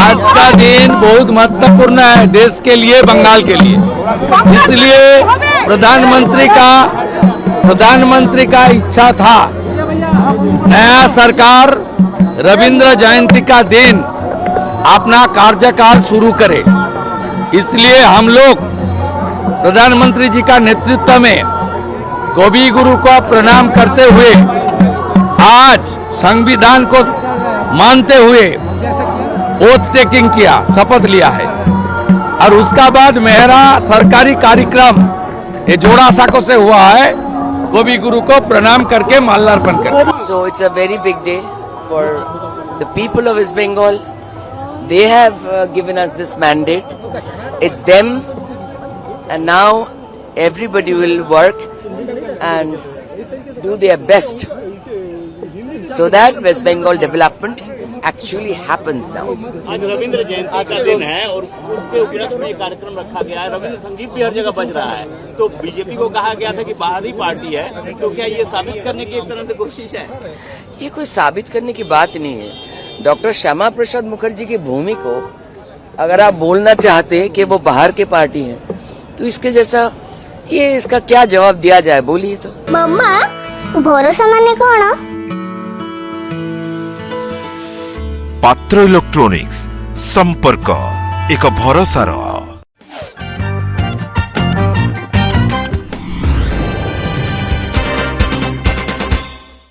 आज का दिन बहुत महत्वपूर्ण है देश के लिए, बंगाल के लिए। इसलिए प्रधानमंत्री का इच्छा था नया सरकार रविंद्र जयंती का दिन अपना कार्यकाल शुरू करे। इसलिए हम लोग प्रधानमंत्री जी का नेतृत्व में कवि गुरु को प्रणाम करते हुए आज संविधान को मानते हुए ओथ टेकिंग किया, शपथ लिया है। और उसका बाद मेरा सरकारी कार्यक्रम ये जोड़ा साको से हुआ है, कवि गुरु को प्रणाम करके माल्यार्पण कर। So it's a very big day for the people of West Bengal. They have given us this mandate. It's them, and now everybody will work and do their best so that West Bengal development actually happens now. आज रविंद्र जयंती का दिन है और उसके उपलक्ष्य में कार्यक्रम रखा गया है। रविंद्र संगीत भी हर जगह बज रहा है, तो बीजेपी को कहा गया था कि बाहरी पार्टी है, तो क्या ये साबित करने की एक तरह से कोशिश है? ये कोई साबित करने की बात नहीं है। डॉक्टर श्यामा प्रसाद मुखर्जी की भूमि को अगर आप बोलना चाहते कि वो बाहर के पार्टी हैं, तो इसके जैसा ये इसका क्या जवाब दिया जाए, बोलिए तो। मम्मा भरोसा माने कौन? पात्र इलेक्ट्रोनिक्स संपर्क एक भरोसार